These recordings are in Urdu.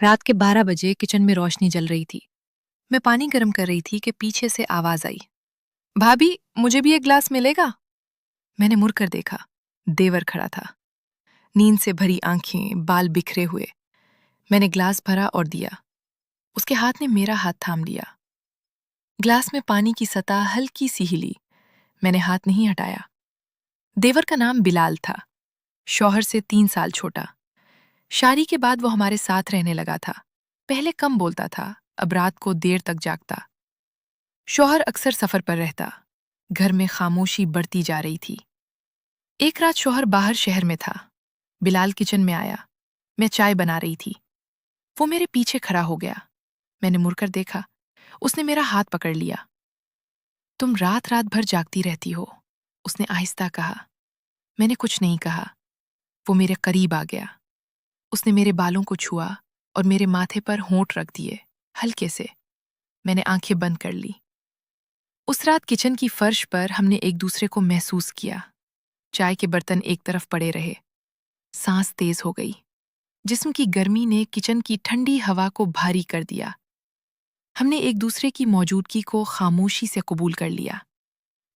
رات کے 12 بجے کچن میں روشنی جل رہی تھی۔ میں پانی گرم کر رہی تھی کہ پیچھے سے آواز آئی، بھابھی مجھے بھی ایک گلاس ملے گا؟ میں نے مڑ کر دیکھا، دیور کھڑا تھا، نیند سے بھری آنکھیں، بال بکھرے ہوئے۔ میں نے گلاس بھرا اور دیا۔ اس کے ہاتھ نے میرا ہاتھ تھام لیا۔ گلاس میں پانی کی سطح ہلکی سی ہلی۔ میں نے ہاتھ نہیں ہٹایا۔ دیور کا نام بلال تھا، شوہر سے 3 سال چھوٹا۔ شادی کے بعد وہ ہمارے ساتھ رہنے لگا تھا۔ پہلے کم بولتا تھا، اب رات کو دیر تک جاگتا۔ شوہر اکثر سفر پر رہتا، گھر میں خاموشی بڑھتی جا رہی تھی۔ ایک رات شوہر باہر شہر میں تھا، بلال کچن میں آیا۔ میں چائے بنا رہی تھی۔ وہ میرے پیچھے کھڑا ہو گیا۔ میں نے مڑ کر دیکھا، اس نے میرا ہاتھ پکڑ لیا۔ تم رات رات بھر جاگتی رہتی ہو، اس نے آہستہ کہا۔ میں نے کچھ نہیں کہا۔ وہ میرے قریب آ گیا۔ اس نے میرے بالوں کو چھوا اور میرے ماتھے پر ہونٹ رکھ دیے، ہلکے سے۔ میں نے آنکھیں بند کر لی۔ اس رات کچن کی فرش پر ہم نے ایک دوسرے کو محسوس کیا۔ چائے کے برتن ایک طرف پڑے رہے۔ سانس تیز ہو گئی۔ جسم کی گرمی نے کچن کی ٹھنڈی ہوا کو بھاری کر دیا۔ ہم نے ایک دوسرے کی موجودگی کو خاموشی سے قبول کر لیا۔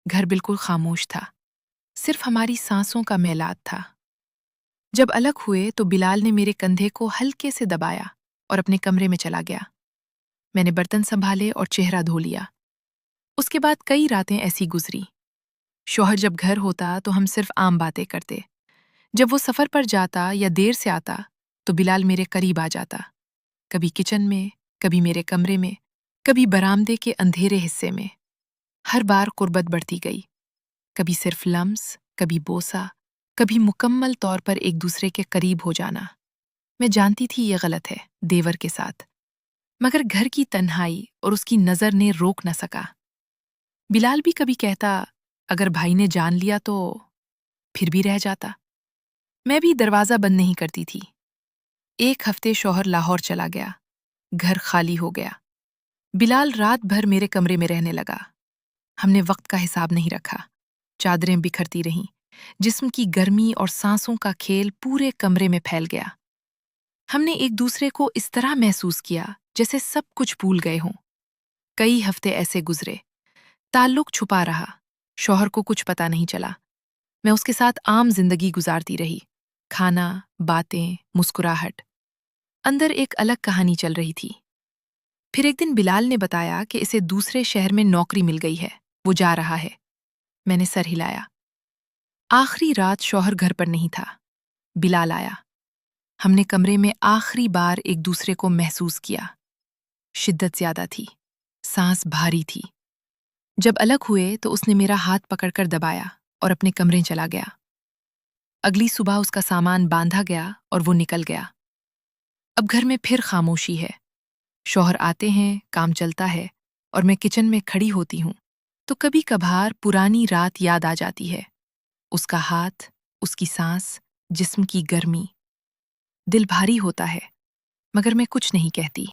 گھر بالکل خاموش تھا، صرف ہماری سانسوں کا میلاد تھا۔ جب الگ ہوئے تو بلال نے میرے کندھے کو ہلکے سے دبایا اور اپنے کمرے میں چلا گیا۔ میں نے برتن سنبھالے اور چہرہ دھو لیا۔ اس کے بعد کئی راتیں ایسی گزری۔ شوہر جب گھر ہوتا تو ہم صرف عام باتیں کرتے۔ جب وہ سفر پر جاتا یا دیر سے آتا تو بلال میرے قریب آ جاتا، کبھی کچن میں، کبھی میرے کمرے میں، کبھی برآمدے کے اندھیرے حصے میں۔ ہر بار قربت بڑھتی گئی، کبھی صرف لمس، کبھی بوسہ، کبھی مکمل طور پر ایک دوسرے کے قریب ہو جانا۔ میں جانتی تھی یہ غلط ہے دیور کے ساتھ، مگر گھر کی تنہائی اور اس کی نظر نے روک نہ سکا۔ بلال بھی کبھی کہتا، اگر بھائی نے جان لیا تو پھر بھی رہ جاتا۔ میں بھی دروازہ بند نہیں کرتی تھی۔ ایک ہفتے شوہر لاہور چلا گیا، گھر خالی ہو گیا۔ بلال رات بھر میرے کمرے میں رہنے لگا۔ ہم نے وقت کا حساب نہیں رکھا، چادریں بکھرتی رہیں، جسم کی گرمی اور سانسوں کا کھیل پورے کمرے میں پھیل گیا۔ ہم نے ایک دوسرے کو اس طرح محسوس کیا جیسے سب کچھ بھول گئے ہوں۔ کئی ہفتے ایسے گزرے، تعلق چھپا رہا، شوہر کو کچھ پتہ نہیں چلا۔ میں اس کے ساتھ عام زندگی گزارتی رہی، کھانا، باتیں، مسکراہٹ۔ اندر ایک الگ کہانی چل رہی تھی۔ پھر ایک دن بلال نے بتایا کہ اسے دوسرے شہر میں نوکری مل گئی ہے، وہ جا رہا ہے۔ میں نے سر ہلایا۔ آخری رات شوہر گھر پر نہیں تھا۔ بلال آیا۔ ہم نے کمرے میں آخری بار ایک دوسرے کو محسوس کیا۔ شدت زیادہ تھی، سانس بھاری تھی۔ جب الگ ہوئے تو اس نے میرا ہاتھ پکڑ کر دبایا اور اپنے کمرے چلا گیا۔ اگلی صبح اس کا سامان باندھا گیا اور وہ نکل گیا۔ اب گھر میں پھر خاموشی ہے۔ شوہر آتے ہیں، کام چلتا ہے، اور میں کچن میں کھڑی ہوتی ہوں تو کبھی کبھار پرانی رات یاد آ جاتی ہے۔ اس کا ہاتھ، اس کی سانس، جسم کی گرمی۔ دل بھاری ہوتا ہے، مگر میں کچھ نہیں کہتی۔